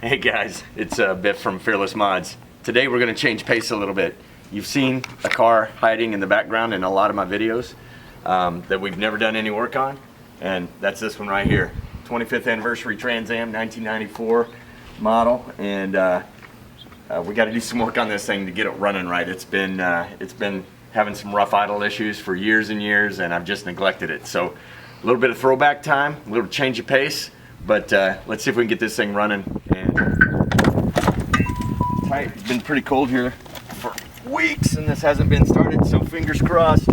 Hey guys, it's Biff from FearlessMods. Today we're going to change pace a little bit. You've seen a car hiding in the background in a lot of my videos that we've never done any work on, and that's this one right here. 25th anniversary Trans Am, 1994 model, and we got to do some work on this thing to get it running right. It's been having some rough idle issues for years and years, and I've just neglected it. So a little bit of throwback time, a little change of pace, but let's see if we can get this thing running. And tight. It's been pretty cold here for weeks, and this hasn't been started, so fingers crossed.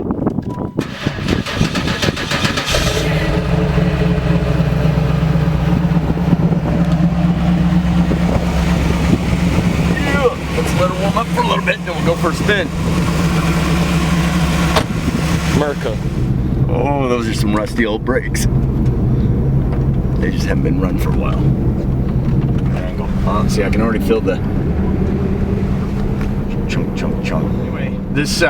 Let's let her warm up for a little bit, then we'll go for a spin. Merca. Oh, those are some rusty old brakes. They just haven't been run for a while. Angle. Oh, see, I can already feel the chunk, chunk, chunk. Anyway, this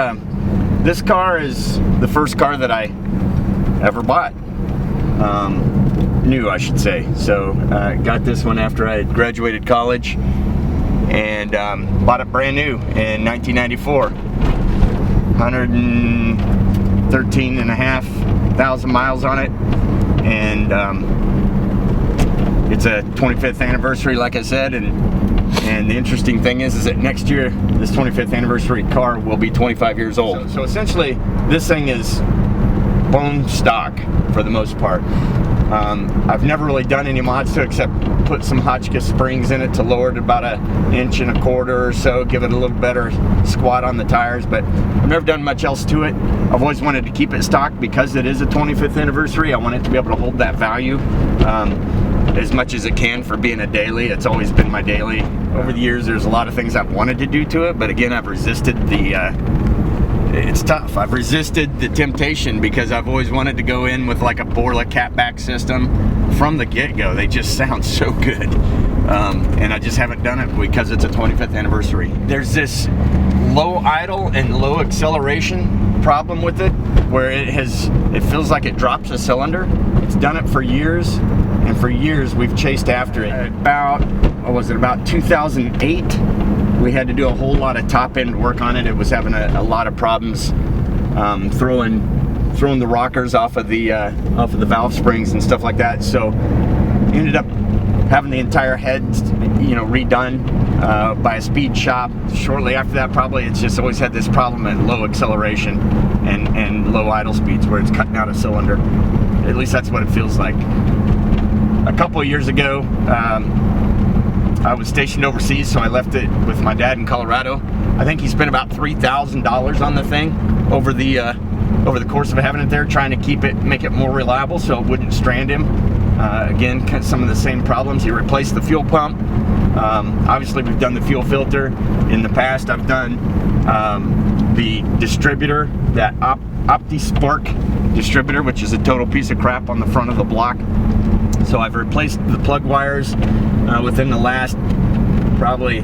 car is the first car that I ever bought. New, I should say. So, got this one after I had graduated college. And bought it brand new in 1994. 113,500 miles on it, and it's a 25th anniversary, like I said. And the interesting thing is that next year this 25th anniversary car will be 25 years old. So essentially, this thing is bone stock for the most part. I've never really done any mods to it except put some Hotchkiss springs in it to lower it about 1.25 inches or so, give it a little better squat on the tires, but I've never done much else to it. I've always wanted to keep it stock because it is a 25th anniversary. I want it to be able to hold that value as much as it can for being a daily. It's always been my daily. Over the years, there's a lot of things I've wanted to do to it, but again, I've resisted it's tough. I've resisted the temptation because I've always wanted to go in with like a Borla catback system from the get-go. They just sound so good. And I just haven't done it because it's a 25th anniversary. There's this low idle and low acceleration problem with it where it feels like it drops a cylinder. It's done it for years, and for years we've chased after it. About 2008, we had to do a whole lot of top-end work on it. It was having a lot of problems throwing the rockers off of the valve springs and stuff like that. So ended up having the entire head, redone by a speed shop. Shortly after that, probably, it's just always had this problem at low acceleration and low idle speeds where it's cutting out a cylinder. At least that's what it feels like. A couple of years ago, I was stationed overseas, so I left it with my dad in Colorado. I think he spent about $3,000 on the thing over the course of having it there, trying to make it more reliable so it wouldn't strand him. Again, some of the same problems. He replaced the fuel pump. Obviously, we've done the fuel filter in the past. I've done the distributor, that OptiSpark distributor, which is a total piece of crap on the front of the block. So I've replaced the plug wires within the last, I probably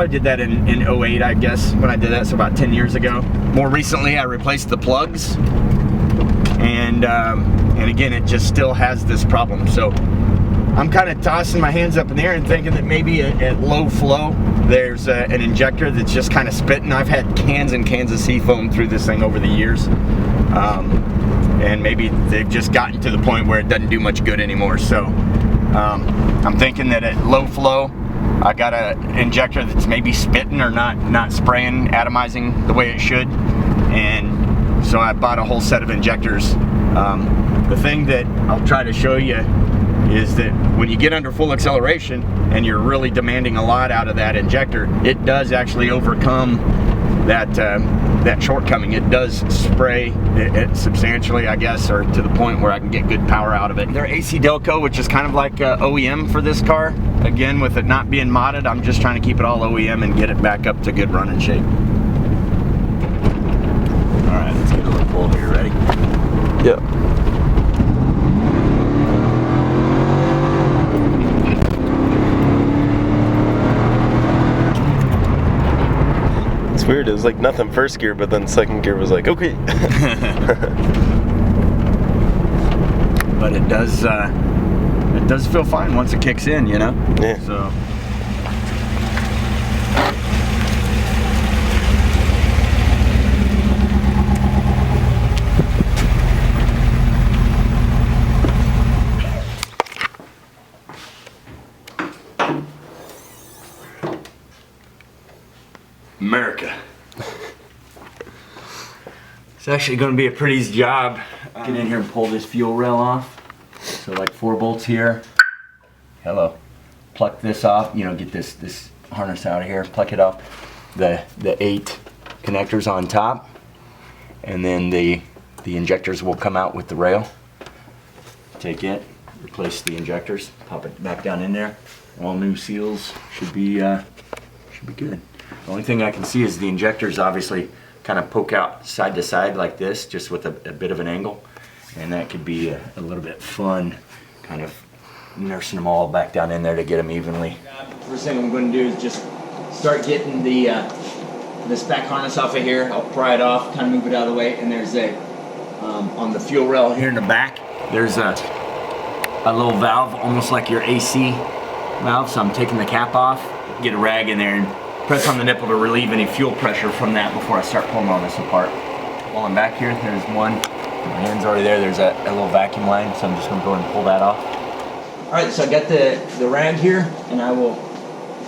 did that in 08, I guess, when I did that, so about 10 years ago. More recently, I replaced the plugs, and again, it just still has this problem. So I'm kind of tossing my hands up in the air and thinking that maybe at low flow, there's an injector that's just kind of spitting. I've had cans and cans of seafoam through this thing over the years. And maybe they've just gotten to the point where it doesn't do much good anymore. So I'm thinking that at low flow, I got an injector that's maybe spitting or not spraying, atomizing the way it should. And so I bought a whole set of injectors. The thing that I'll try to show you is that when you get under full acceleration and you're really demanding a lot out of that injector, it does actually overcome that shortcoming. It does spray it substantially, I guess, or to the point where I can get good power out of it. They're AC Delco, which is kind of like OEM for this car. Again, with it not being modded, I'm just trying to keep it all OEM and get it back up to good running shape. All right, let's get a little pull here. Ready? Yep. It's weird, it was like nothing first gear, but then second gear was like, okay. But it does feel fine once it kicks in, you know? Yeah. So America. It's actually going to be a pretty easy job. Get in here and pull this fuel rail off. So like 4 bolts here. Hello. Pluck this off. You know, get this harness out of here. Pluck it off. The 8 connectors on top, and then the injectors will come out with the rail. Take it, replace the injectors, pop it back down in there. All new seals should be good. The only thing I can see is the injectors obviously kind of poke out side to side like this, just with a bit of an angle, and that could be a little bit fun, kind of nursing them all back down in there to get them evenly. First thing I'm going to do is just start getting this back harness off of here. I'll pry it off, kind of move it out of the way, and there's on the fuel rail here in the back, there's a little valve, almost like your AC valve, so I'm taking the cap off, get a rag in there, and press on the nipple to relieve any fuel pressure from that before I start pulling all this apart. While I'm back here, there's one, my hand's already there, there's a little vacuum line, so I'm just going to go ahead and pull that off. Alright, so I got the rag here, and I will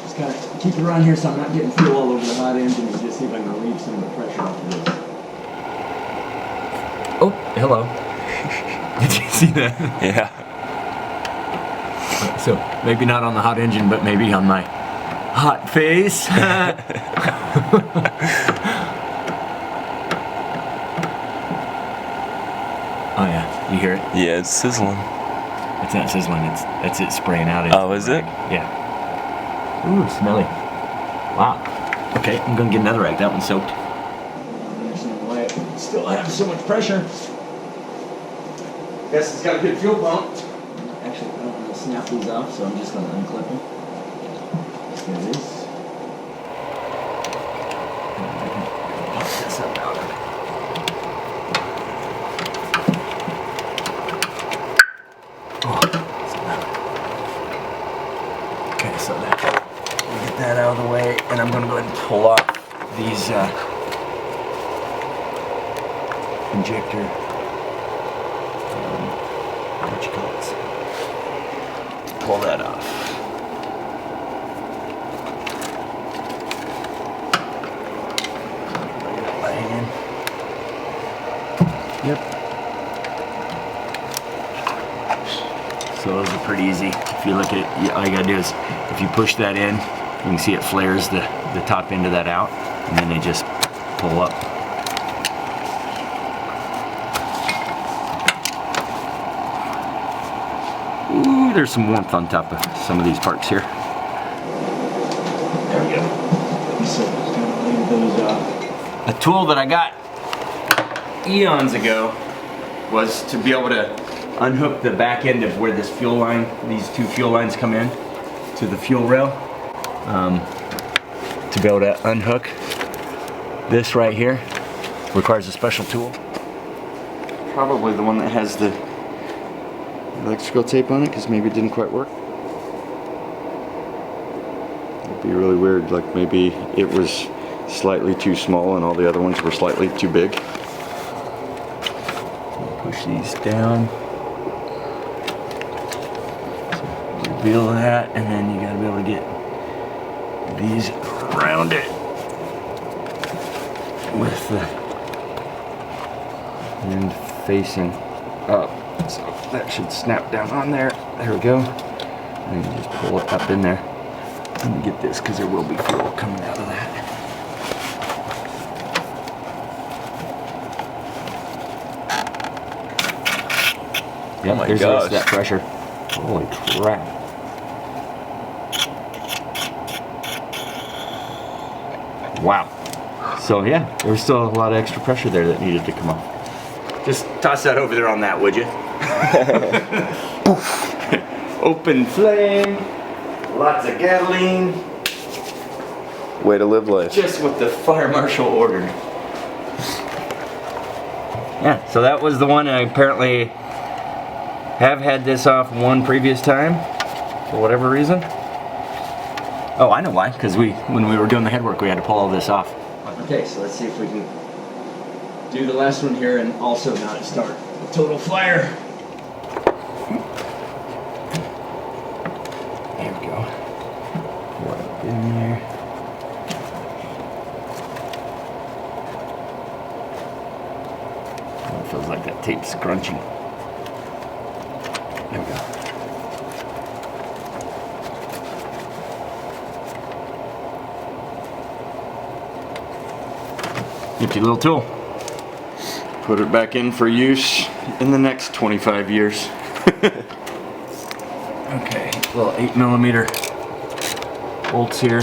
just kind of keep it around here so I'm not getting fuel all over the hot engine, and just see if I can relieve some of the pressure off of this. Oh, hello. Did you see that? Yeah. So, maybe not on the hot engine, but maybe on my hot face. Oh yeah, you hear it? Yeah, it's sizzling. It's not sizzling, that's it spraying out. Oh, is it? Yeah. Ooh, smelly. Wow. Okay, I'm gonna get another rag. That one's soaked. I don't understand why it still has so much pressure. Guess it's got a good fuel pump. Actually, I don't want to snap these off, so I'm just gonna unclip them. There it is. Pop this up out of it. Oh, so that. Okay, so that. Get that out of the way, and I'm gonna go ahead and pull off these injector. What you call it? Pull that off. My hand. Yep. So those are pretty easy. If you look at it, all you gotta do is, if you push that in, you can see it flares the top end of that out, and then they just pull up. Ooh, there's some warmth on top of some of these parts here. There we go. So just gonna leave those off. A tool that I got eons ago was to be able to unhook the back end of where this fuel line, these 2 fuel lines come in to the fuel rail. To be able to unhook this right here requires a special tool. Probably the one that has the electrical tape on it, because maybe it didn't quite work. It'd be really weird, like maybe it was slightly too small and all the other ones were slightly too big. Push these down. Reveal that, and then you gotta be able to get these around it with the end facing up. So that should snap down on there. There we go. And you just pull it up in there. Let me get this, because there will be fuel coming out of that. Yep, oh my there's gosh. that pressure. Holy crap. Wow. So yeah, there was still a lot of extra pressure there that needed to come off. Just toss that over there on that, would you? Open flame, lots of gasoline. Way to live life. Just what the fire marshal ordered. Yeah, so that was the one. I apparently have had this off one previous time for whatever reason. Oh, I know why. Because when we were doing the headwork, we had to pull all this off. Okay, so let's see if we can do the last one here and also not start a total fire. There we go. Pour it up in there. That tape's scrunching. There we go. Nifty little tool. Put it back in for use in the next 25 years. Okay, little 8mm bolts here.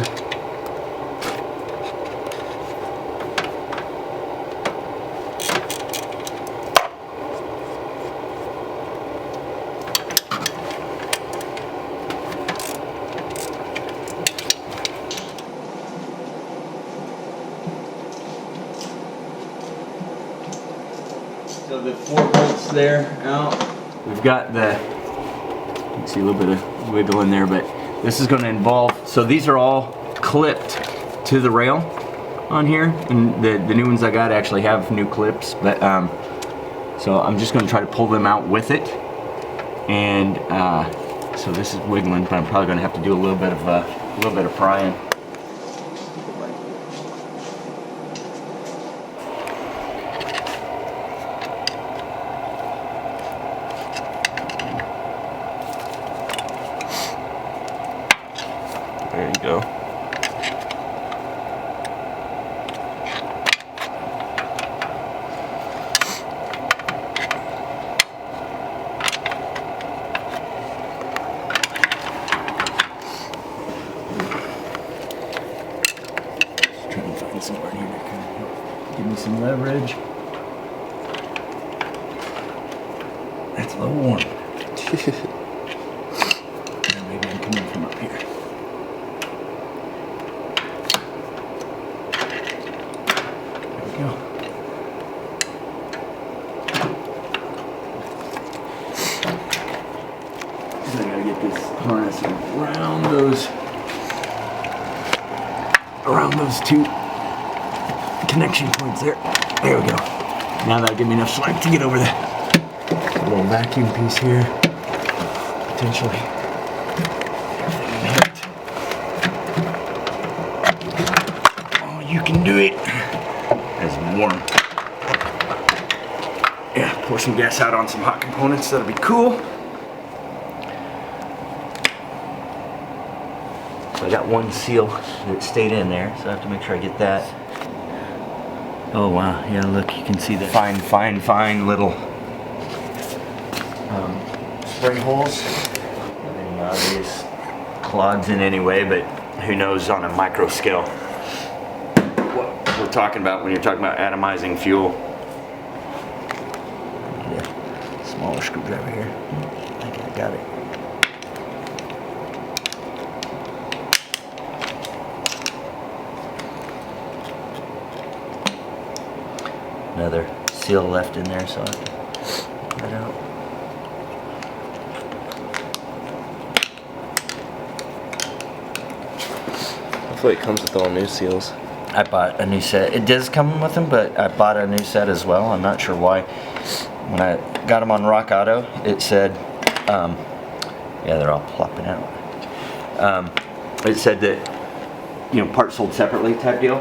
So the 4 bolts there out. We've got the, you can see a little bit of wiggle in there, but this is going to involve, so these are all clipped to the rail on here, and the new ones I got actually have new clips, but so I'm just going to try to pull them out with it, and so this is wiggling, but I'm probably going to have to do a little bit of prying. There you go. Just trying to find somewhere here that can give me some leverage. That's a little warm. Maybe I'm coming from up here. Go. So I gotta get this harness around those 2 connection points there. There we go. Now that'll give me enough slack to get over the little vacuum piece here. Potentially. Oh, you can do it. It's warm. Yeah, pour some gas out on some hot components. That'll be cool. So I got one seal that stayed in there, so I have to make sure I get that. Oh wow, yeah, look, you can see the fine little spring holes. Nothing obvious clogs in any way, but who knows on a micro scale what we're talking about when you're talking about atomizing fuel. Need a smaller screwdriver here. I think I got it. Another seal left in there, so I can pull that out. Hopefully it comes with all new seals. I bought a new set. It does come with them, but I bought a new set as well. I'm not sure why. When I got them on Rock Auto, it said, yeah, they're all plopping out. It said that, you know, parts sold separately type deal.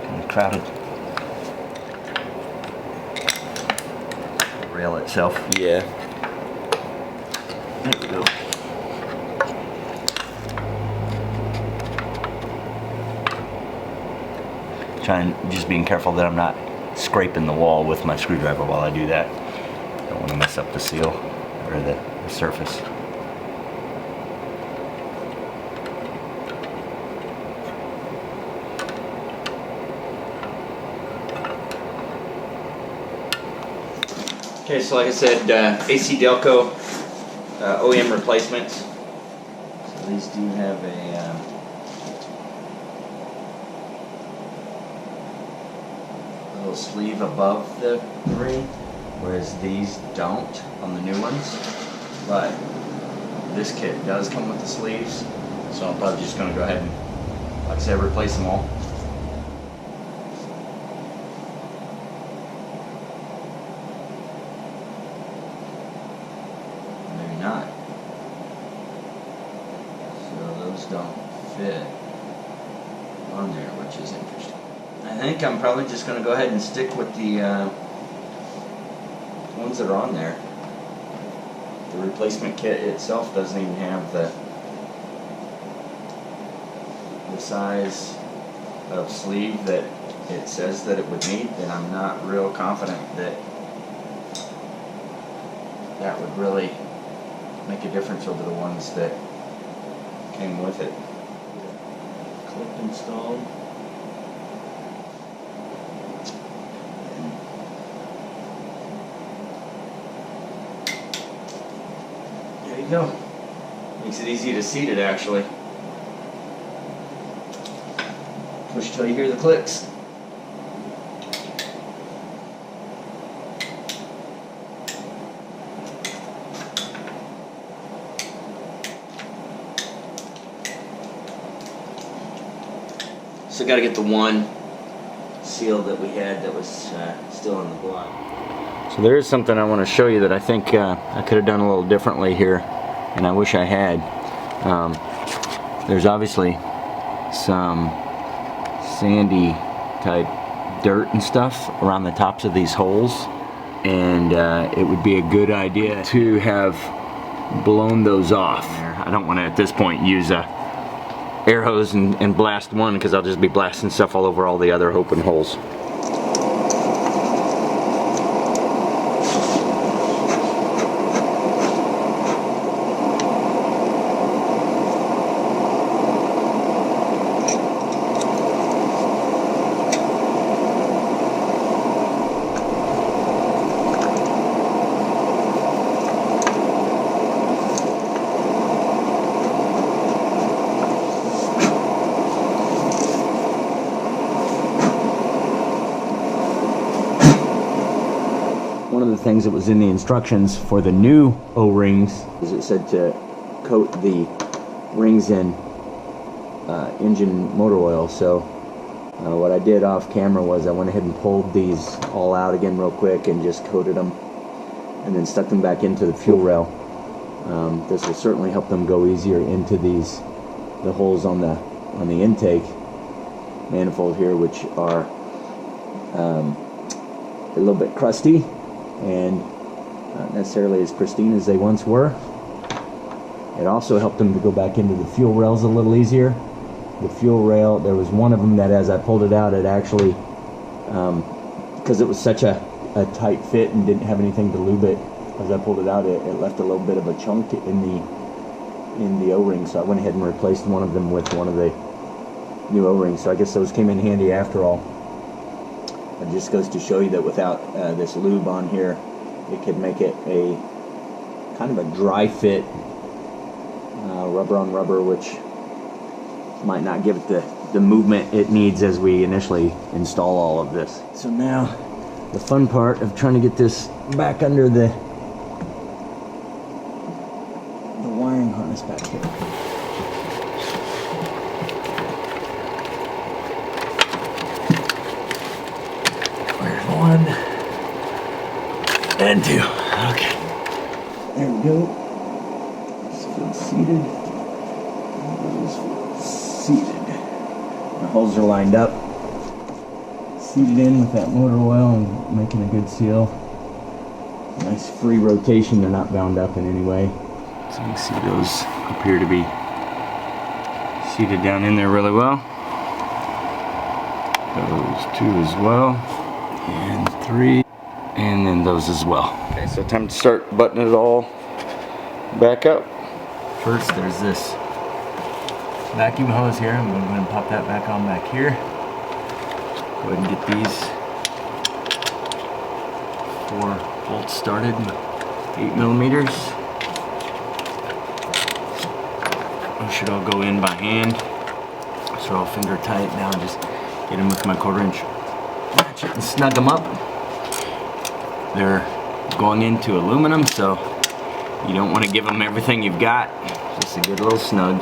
Kind of crowded. The rail itself. Yeah. There we go. Just being careful that I'm not scraping the wall with my screwdriver while I do that. Don't want to mess up the seal or the surface. Okay, so like I said, AC Delco OEM replacements. So these do have a little sleeve above the ring, whereas these don't on the new ones. But this kit does come with the sleeves, so I'm probably just going to go ahead and, like I said, replace them all. Not. So those don't fit. think I'm probably just going to go ahead and stick with the ones that are on there. The replacement kit itself doesn't even have the size of sleeve that it says that it would need, and I'm not real confident that that would really make a difference over the ones that came with it. Clip installed. There you go. Makes it easy to seat it actually. Push till you hear the clicks. So got to get the one seal that we had that was still in the block. So there is something I want to show you that I think I could have done a little differently here, and I wish I had. There's obviously some sandy type dirt and stuff around the tops of these holes, and it would be a good idea to have blown those off. I don't want to at this point use a air hose and blast one, because I'll just be blasting stuff all over all the other open holes. One of the things that was in the instructions for the new O-rings is it said to coat the rings in engine motor oil. So what I did off camera was I went ahead and pulled these all out again real quick and just coated them, and then stuck them back into the fuel rail. This will certainly help them go easier into the holes on the intake manifold here, which are a little bit crusty and not necessarily as pristine as they once were. It also helped them to go back into the fuel rails a little easier. The fuel rail, there was one of them that as I pulled it out, it actually, because it was such a tight fit and didn't have anything to lube it, as I pulled it out, it left a little bit of a chunk in the O-ring, so I went ahead and replaced one of them with one of the new O-rings. So I guess those came in handy after all. It just goes to show you that without this lube on here, it could make it a kind of a dry fit, rubber on rubber, which might not give it the movement it needs as we initially install all of this. So now the fun part of trying to get this back under the wiring harness back here. One and two. Okay. There we go. It's seated. Seated. The holes are lined up. Seated in with that motor oil and making a good seal. Nice free rotation. They're not bound up in any way. So you can see those appear to be seated down in there really well. Those two as well. And three, and then those as well. Okay, so time to start buttoning it all back up. First, there's this vacuum hose here. I'm going to go ahead and pop that back on back here. Go ahead and get these 4 bolts started, 8 millimeters. Those should all go in by hand. So they're all finger tight. Now just get them with my 1/4 inch ratchet and snug them up. They're going into aluminum, so you don't want to give them everything you've got. Just a good little snug.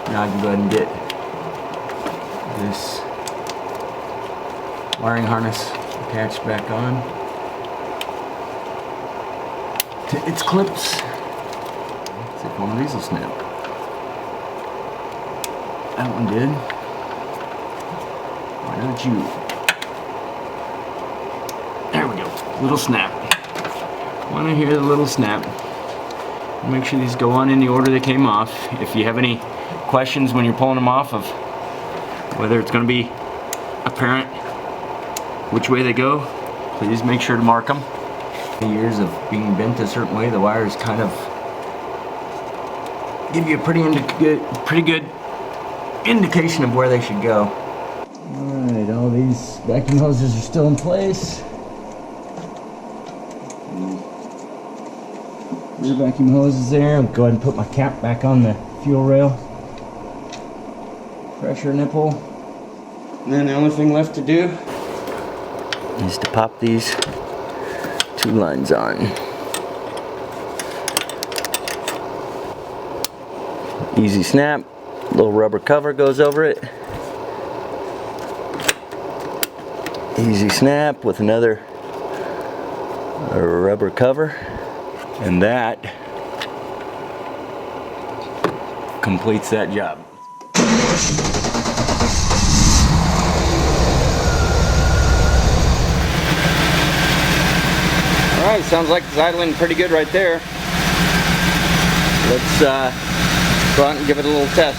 Now I can go ahead and get this wiring harness attached back on to its clips. Let's see if one of these will snap. That one did. don't you? There we go. Little snap. Want to hear the little snap. Make sure these go on in the order they came off. If you have any questions when you're pulling them off of whether it's going to be apparent which way they go, please make sure to mark them. Years of being bent a certain way, the wires kind of give you a pretty good indication of where they should go. Alright, all these vacuum hoses are still in place. Rear vacuum hose is there. I'll go ahead and put my cap back on the fuel rail. Pressure nipple. And then the only thing left to do is to pop these two lines on. Easy snap. Little rubber cover goes over it. Easy snap with another rubber cover. And that completes that job. Alright, sounds like it's idling pretty good right there. Let's go out and give it a little test.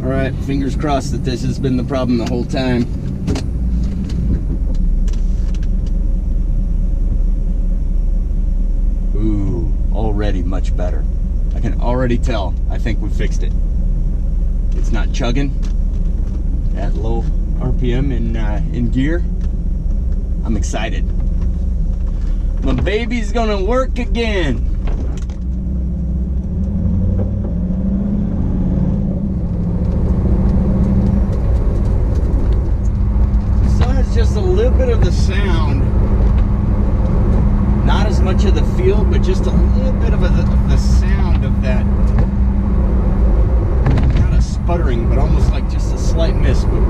Alright, fingers crossed that this has been the problem the whole time. Ooh, already much better. I can already tell. I think we fixed it. It's not chugging at low RPM in gear. I'm excited. My baby's gonna work again. Still has just a little bit of the sound. Not as much of the feel, but just a little bit of the sound of that. Not a sputtering, but almost like just a slight miss. But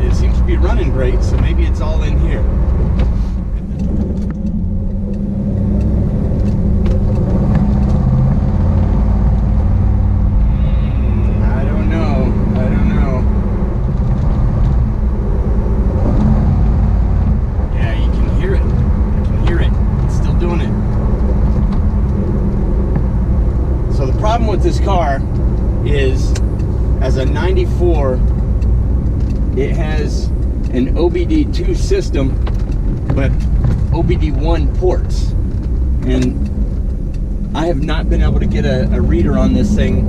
it seems to be running great, so maybe it's all in here. I don't know. Yeah, you can hear it. I can hear it. It's still doing it. So the problem with this car is, as a 94, it has an OBD2 system, but OBD1 ports. And I have not been able to get a reader on this thing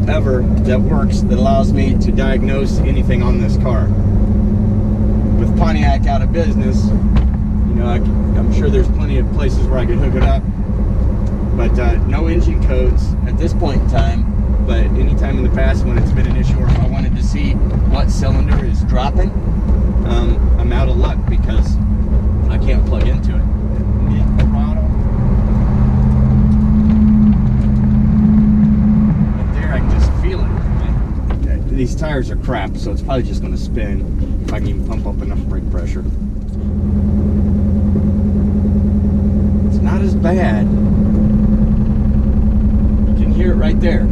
ever that works, that allows me to diagnose anything on this car. With Pontiac out of business, you know, I'm sure there's plenty of places where I could hook it up, but no engine codes at this point in time. But anytime in the past when it's been an issue, or if I wanted to see what cylinder is dropping, I'm out of luck because I can't plug into it. Mid-throttle. Right there, I can just feel it. These tires are crap, so it's probably just going to spin if I can even pump up enough brake pressure. It's not as bad. You can hear it right there.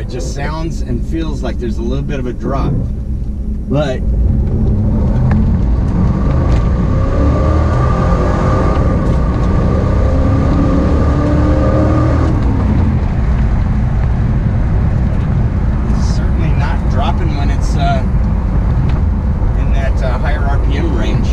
Just sounds and feels like there's a little bit of a drop, but it's certainly not dropping when it's in that higher RPM range.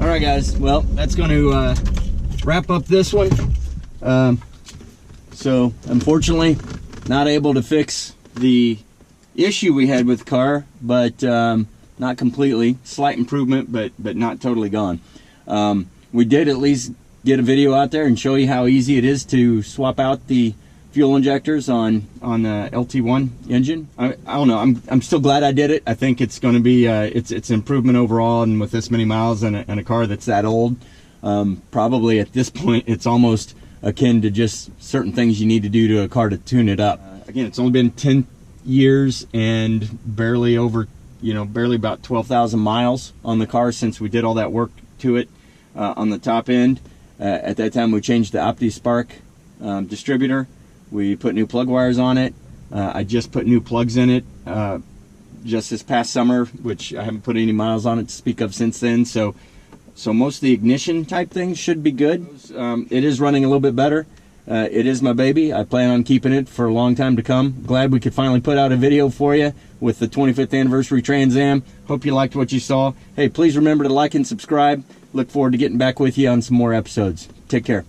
Alright guys, well, that's going to wrap up this one. So unfortunately not able to fix the issue we had with the car, but not completely. Slight improvement, but not totally gone. We did at least get a video out there and show you how easy it is to swap out the fuel injectors on the LT1 engine. I don't know. I'm still glad I did it. I think it's going to be it's an improvement overall, and with this many miles and a car that's that old, probably at this point it's almost akin to just certain things you need to do to a car to tune it up. Again, it's only been 10 years and barely about 12,000 miles on the car since we did all that work to it on the top end. At that time, we changed the OptiSpark distributor. We put new plug wires on it. I just put new plugs in it just this past summer, which I haven't put any miles on it to speak of since then. So most of the ignition type things should be good. It is running a little bit better. It is my baby. I plan on keeping it for a long time to come. Glad we could finally put out a video for you with the 25th anniversary Trans Am. Hope you liked what you saw. Hey, please remember to like and subscribe. Look forward to getting back with you on some more episodes. Take care.